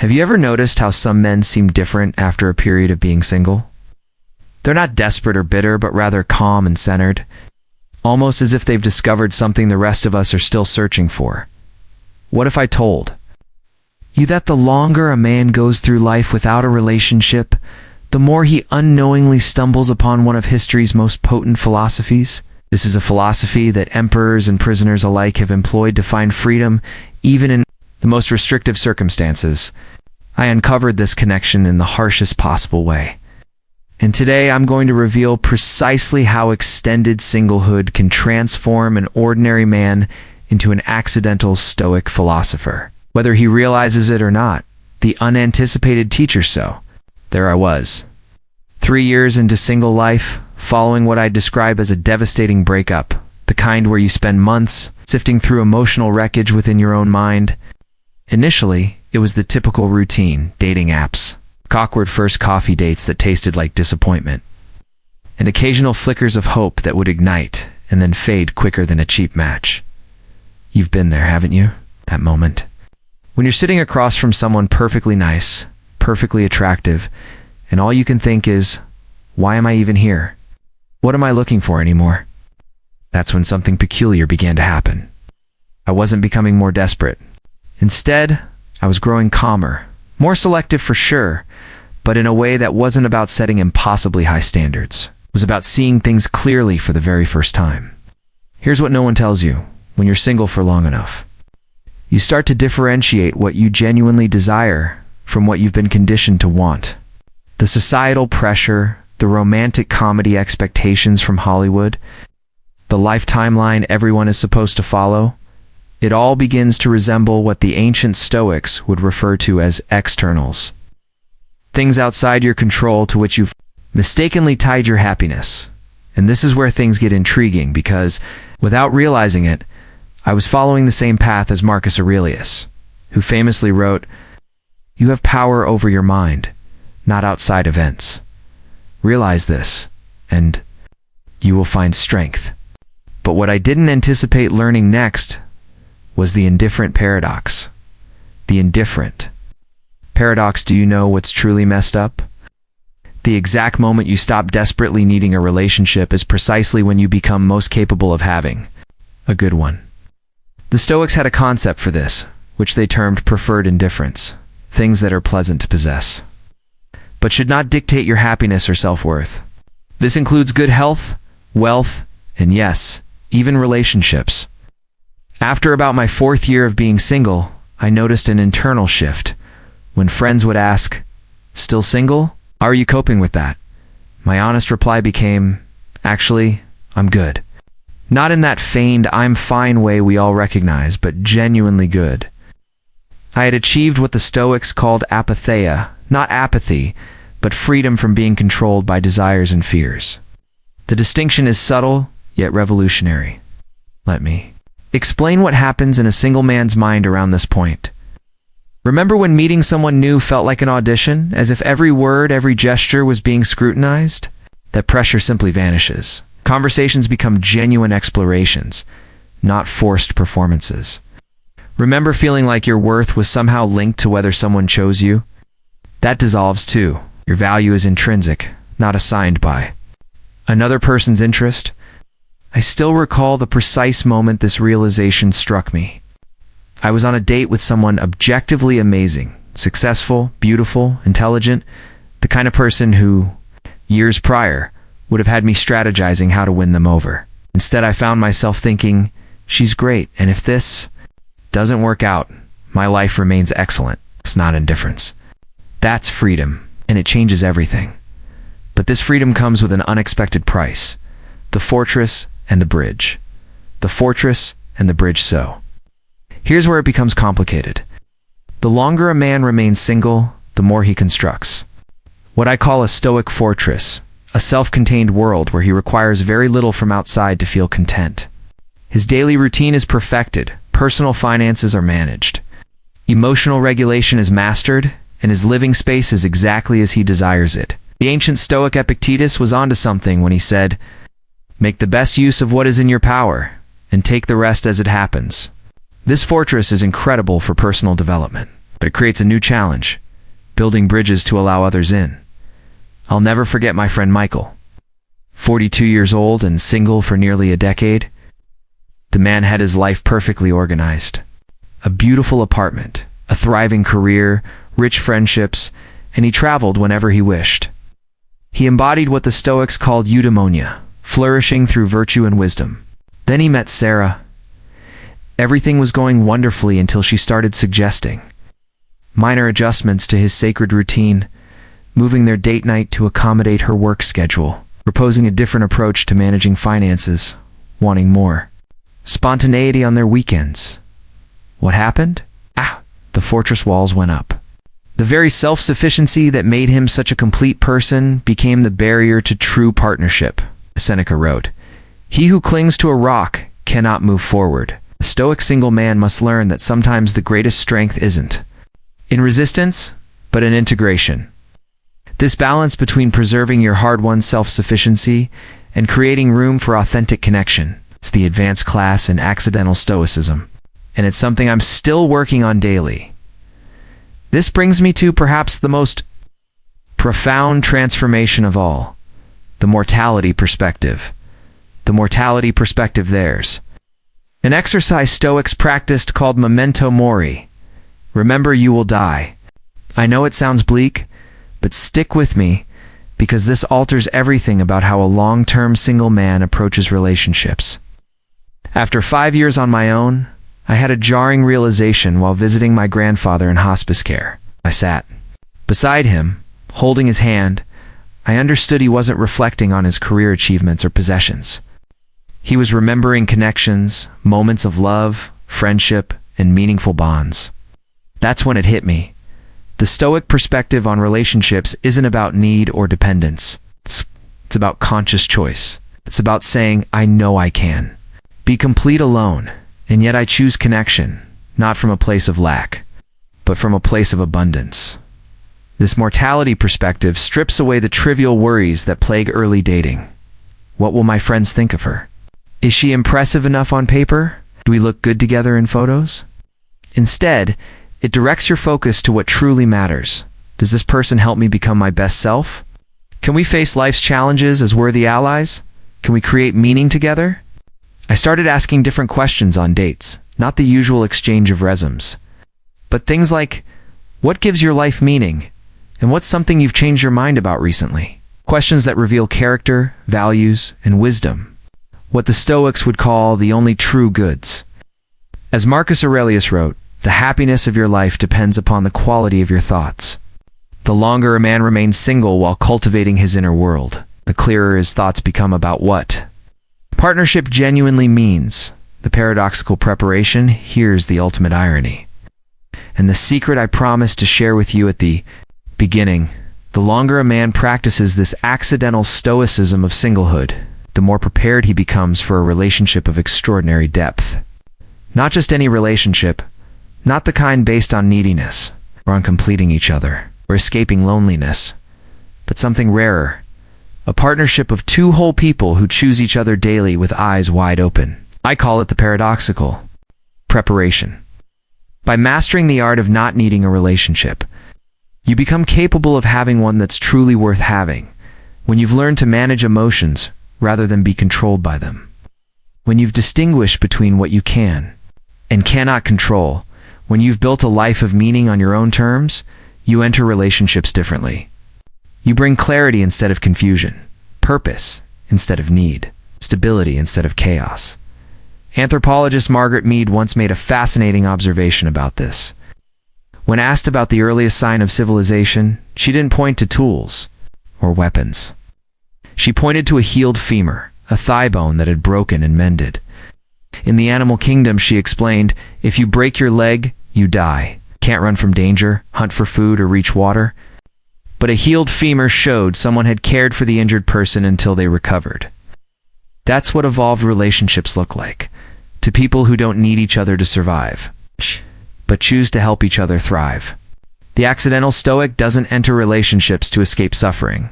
Have you ever noticed how some men seem different after a period of being single? They're not desperate or bitter, but rather calm and centered, almost as if they've discovered something the rest of us are still searching for. What if I told you that the longer a man goes through life without a relationship, the more he unknowingly stumbles upon one of history's most potent philosophies? This is a philosophy that emperors and prisoners alike have employed to find freedom, even in the most restrictive circumstances. I uncovered this connection in the harshest possible way. And today I'm going to reveal precisely how extended singlehood can transform an ordinary man into an accidental Stoic philosopher. Whether he realizes it or not, the unanticipated teacher so. There I was, 3 years into single life, following what I'd describe as a devastating breakup, the kind where you spend months sifting through emotional wreckage within your own mind. Initially, it was the typical routine: dating apps, awkward first coffee dates that tasted like disappointment, and occasional flickers of hope that would ignite and then fade quicker than a cheap match. You've been there, haven't you? That moment when you're sitting across from someone perfectly nice, perfectly attractive, and all you can think is, why am I even here? What am I looking for anymore? That's when something peculiar began to happen. I wasn't becoming more desperate. Instead, I was growing calmer, more selective for sure, but in a way that wasn't about setting impossibly high standards. It was about seeing things clearly for the very first time. Here's what no one tells you when you're single for long enough. You start to differentiate what you genuinely desire from what you've been conditioned to want. The societal pressure, the romantic comedy expectations from Hollywood, the life timeline everyone is supposed to follow, it all begins to resemble what the ancient Stoics would refer to as externals. Things outside your control to which you've mistakenly tied your happiness. And this is where things get intriguing because, without realizing it, I was following the same path as Marcus Aurelius, who famously wrote, "You have power over your mind, not outside events. Realize this, and you will find strength." But what I didn't anticipate learning next was the indifferent paradox. The indifferent paradox. Do you know what's truly messed up? The exact moment you stop desperately needing a relationship is precisely when you become most capable of having a good one. The Stoics had a concept for this, which they termed preferred indifference, things that are pleasant to possess, but should not dictate your happiness or self-worth. This includes good health, wealth, and yes, even relationships. After about my 4th year of being single, I noticed an internal shift. When friends would ask, "Still single? How are you coping with that?" my honest reply became, "Actually, I'm good." Not in that feigned "I'm fine" way we all recognize, but genuinely good. I had achieved what the Stoics called apatheia, not apathy, but freedom from being controlled by desires and fears. The distinction is subtle, yet revolutionary. Let me explain what happens in a single man's mind around this point. Remember when meeting someone new felt like an audition, as if every word, every gesture was being scrutinized? That pressure simply vanishes. Conversations become genuine explorations, not forced performances. Remember feeling like your worth was somehow linked to whether someone chose you? That dissolves too. Your value is intrinsic, not assigned by another person's interest. I still recall the precise moment this realization struck me. I was on a date with someone objectively amazing, successful, beautiful, intelligent, the kind of person who, years prior, would have had me strategizing how to win them over. Instead, I found myself thinking, she's great, and if this doesn't work out, my life remains excellent. It's not indifference. That's freedom, and it changes everything. But this freedom comes with an unexpected price: the fortress and the bridge. The fortress and the bridge so. Here's where it becomes complicated. The longer a man remains single, the more he constructs what I call a Stoic fortress, a self-contained world where he requires very little from outside to feel content. His daily routine is perfected, personal finances are managed, emotional regulation is mastered, and his living space is exactly as he desires it. The ancient Stoic Epictetus was onto something when he said, "Make the best use of what is in your power, and take the rest as it happens." This fortress is incredible for personal development. but it creates a new challenge, building bridges to allow others in. I'll never forget my friend Michael. 42 years old and single for nearly a decade, the man had his life perfectly organized. A beautiful apartment, a thriving career, rich friendships, and he traveled whenever he wished. He embodied what the Stoics called eudaimonia, flourishing through virtue and wisdom. Then he met Sarah. Everything was going wonderfully until she started suggesting minor adjustments to his sacred routine, moving their date night to accommodate her work schedule, proposing a different approach to managing finances, wanting more spontaneity on their weekends. What happened? The fortress walls went up. The very self-sufficiency that made him such a complete person became the barrier to true partnership. Seneca wrote, "He who clings to a rock cannot move forward." A Stoic single man must learn that sometimes the greatest strength isn't in resistance, but in integration. This balance between preserving your hard-won self-sufficiency and creating room for authentic connection is the advanced class in accidental Stoicism, and it's something I'm still working on daily. This brings me to perhaps the most profound transformation of all, the mortality perspective. The mortality perspective theirs. An exercise Stoics practiced called memento mori. Remember you will die. I know it sounds bleak, but stick with me, because this alters everything about how a long-term single man approaches relationships. After 5 years on my own, I had a jarring realization while visiting my grandfather in hospice care. I sat beside him, holding his hand. I understood he wasn't reflecting on his career achievements or possessions. He was remembering connections, moments of love, friendship, and meaningful bonds. That's when it hit me. The Stoic perspective on relationships isn't about need or dependence. It's about conscious choice. It's about saying, I know I can be complete alone, and yet I choose connection, not from a place of lack, but from a place of abundance. This mortality perspective strips away the trivial worries that plague early dating. What will my friends think of her? Is she impressive enough on paper? Do we look good together in photos? Instead, it directs your focus to what truly matters. Does this person help me become my best self? Can we face life's challenges as worthy allies? Can we create meaning together? I started asking different questions on dates, not the usual exchange of resumes, but things like, what gives your life meaning? And what's something you've changed your mind about recently? Questions that reveal character, values, and wisdom. What the Stoics would call the only true goods. As Marcus Aurelius wrote, the happiness of your life depends upon the quality of your thoughts. The longer a man remains single while cultivating his inner world, the clearer his thoughts become about what partnership genuinely means. The paradoxical preparation, here's the ultimate irony. And the secret I promised to share with you at the beginning, the longer a man practices this accidental stoicism of singlehood, the more prepared he becomes for a relationship of extraordinary depth. Not just any relationship, not the kind based on neediness, or on completing each other, or escaping loneliness, but something rarer, a partnership of two whole people who choose each other daily with eyes wide open. I call it the paradoxical preparation. By mastering the art of not needing a relationship, you become capable of having one that's truly worth having, when you've learned to manage emotions rather than be controlled by them. When you've distinguished between what you can and cannot control, when you've built a life of meaning on your own terms, you enter relationships differently. You bring clarity instead of confusion, purpose instead of need, stability instead of chaos. Anthropologist Margaret Mead once made a fascinating observation about this. When asked about the earliest sign of civilization, she didn't point to tools or weapons. She pointed to a healed femur, a thigh bone that had broken and mended. In the animal kingdom, she explained, if you break your leg, you die. Can't run from danger, hunt for food, or reach water. But a healed femur showed someone had cared for the injured person until they recovered. That's what evolved relationships look like, to people who don't need each other to survive, but choose to help each other thrive. The accidental Stoic doesn't enter relationships to escape suffering,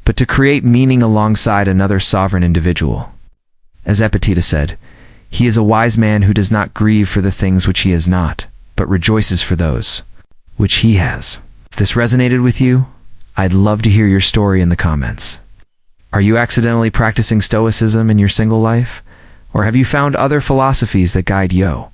but to create meaning alongside another sovereign individual. As Epictetus said, he is a wise man who does not grieve for the things which he has not, but rejoices for those which he has. If this resonated with you, I'd love to hear your story in the comments. Are you accidentally practicing Stoicism in your single life? Or have you found other philosophies that guide you?